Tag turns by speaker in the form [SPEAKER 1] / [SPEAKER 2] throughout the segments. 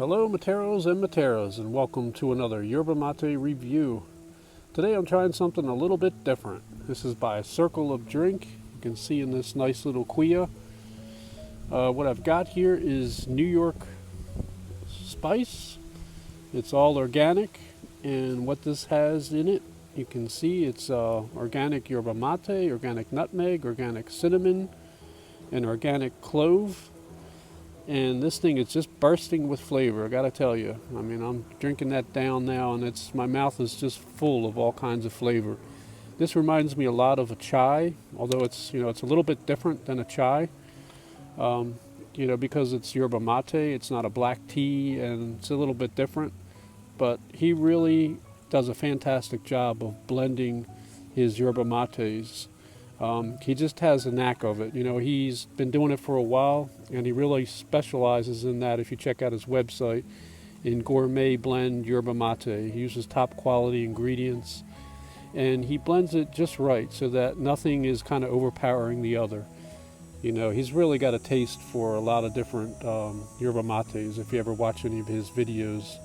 [SPEAKER 1] Hello Materos and Materas, and welcome to another Yerba Mate review. Today I'm trying something a little bit different. This is by Circle of Drink. You can see in this nice little Cuia. What I've got here is New York spice. It's all organic, and what this has in it, you can see it's organic yerba mate, organic nutmeg, organic cinnamon, and organic clove. And this thing is just bursting with flavor, I gotta tell you. I mean, I'm drinking that down now, and my mouth is just full of all kinds of flavor. This reminds me a lot of a chai, although it's a little bit different than a chai. Because it's yerba mate, it's not a black tea, and it's a little bit different. But he really does a fantastic job of blending his yerba mates. He just has a knack of it. He's been doing it for a while, and he really specializes in that. If you check out his website, in gourmet blend yerba mate, he uses top quality ingredients, and he blends it just right so that nothing is kind of overpowering the other. He's really got a taste for a lot of different yerba mates. If you ever watch any of his videos,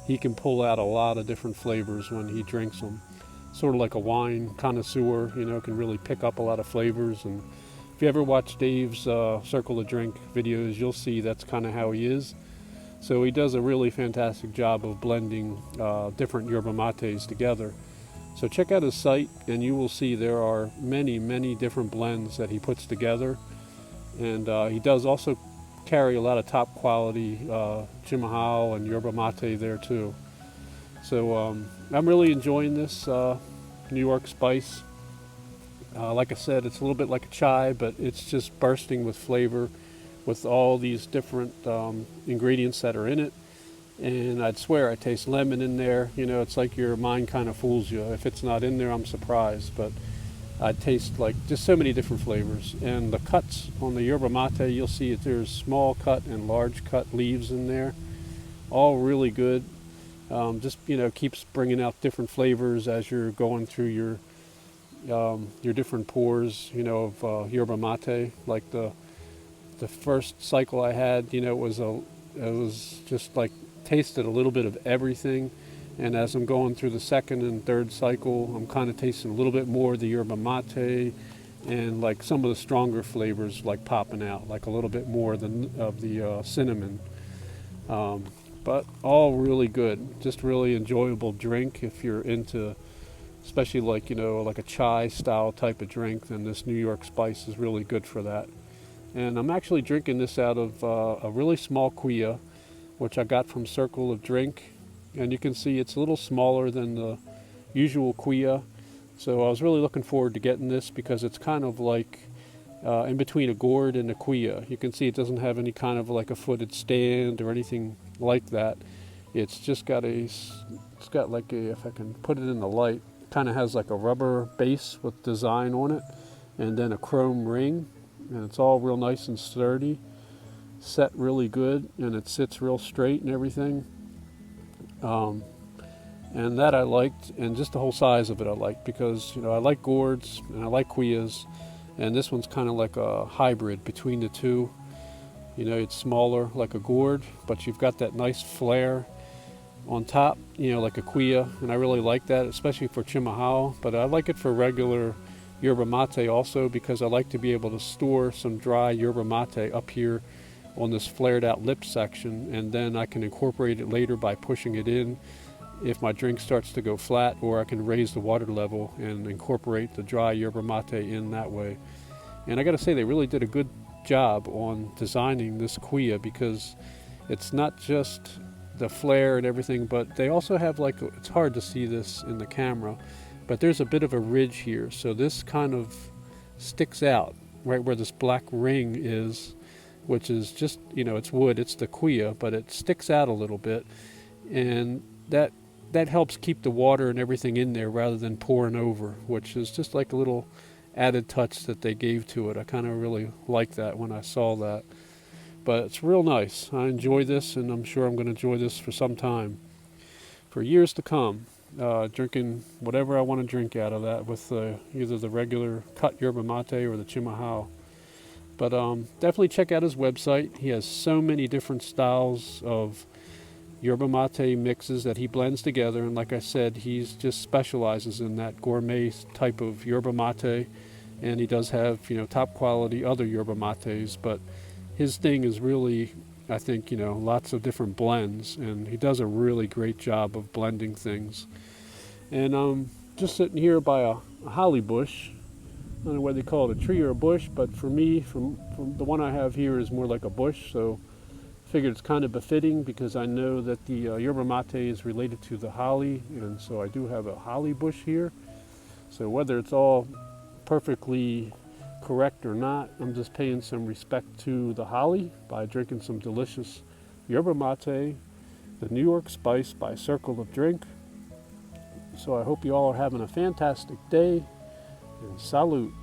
[SPEAKER 1] he can pull out a lot of different flavors when he drinks them. Sort of like a wine connoisseur, can really pick up a lot of flavors. And if you ever watch Dave's Circle of Drink videos, you'll see that's kind of how he is. So he does a really fantastic job of blending different yerba mates together. So check out his site, and you will see there are many, many different blends that he puts together. And he does also carry a lot of top quality chimahal and yerba mate there too. So I'm really enjoying this New York spice. Like I said, it's a little bit like a chai, but it's just bursting with flavor with all these different ingredients that are in it. And I'd swear I taste lemon in there. It's like your mind kind of fools you. If it's not in there, I'm surprised. But I taste like just so many different flavors. And the cuts on the yerba mate, you'll see there's small cut and large cut leaves in there. All really good. Keeps bringing out different flavors as you're going through your different pours, of yerba mate. Like the first cycle I had, it was just like tasted a little bit of everything. And as I'm going through the second and third cycle, I'm kind of tasting a little bit more of the yerba mate, and like some of the stronger flavors like popping out, like a little bit more of the cinnamon. But all really good, just really enjoyable drink if you're into, especially like a chai style type of drink. Then this New York spice is really good for that. And I'm actually drinking this out of a really small Cuia, which I got from Circle of Drink. And you can see it's a little smaller than the usual Cuia. So I was really looking forward to getting this because it's kind of like in between a gourd and a Cuia. You can see it doesn't have any kind of like a footed stand or anything like that. It's just got if I can put it in the light, kind of has like a rubber base with design on it, and then a chrome ring, and it's all real nice and sturdy, set really good, and it sits real straight and everything. And that I liked, and just the whole size of it I liked, because I like gourds and I like Cuias, and this one's kind of like a hybrid between the two. It's smaller like a gourd, but you've got that nice flare on top, like a Cuia, and I really like that, especially for chimahal. But I like it for regular yerba mate also, because I like to be able to store some dry yerba mate up here on this flared out lip section, and then I can incorporate it later by pushing it in if my drink starts to go flat, or I can raise the water level and incorporate the dry yerba mate in that way. And I gotta say, they really did a good job on designing this Cuia, because it's not just the flare and everything, but they also have it's hard to see this in the camera, but there's a bit of a ridge here, so this kind of sticks out right where this black ring is, which is just, it's wood, it's the Cuia, but it sticks out a little bit, and that helps keep the water and everything in there rather than pouring over, which is just like a little added touch that they gave to it. I kind of really liked that when I saw that. But it's real nice. I enjoy this, and I'm sure I'm going to enjoy this for some time, for years to come, drinking whatever I want to drink out of that with either the regular cut yerba mate or the chimahal. But definitely check out his website. He has so many different styles of yerba mate mixes that he blends together. And like I said, he's just specializes in that gourmet type of yerba mate. And he does have, top quality other yerba mates, but his thing is really, I think, lots of different blends, and he does a really great job of blending things. And I'm just sitting here by a holly bush. I don't know whether they call it a tree or a bush, but for me, from the one I have here is more like a bush, so I figured it's kind of befitting because I know that the yerba mate is related to the holly, and so I do have a holly bush here. So whether it's all perfectly correct or not, I'm just paying some respect to the holly by drinking some delicious yerba mate, the New York Spice by Circle of Drink. So I hope you all are having a fantastic day, and salute.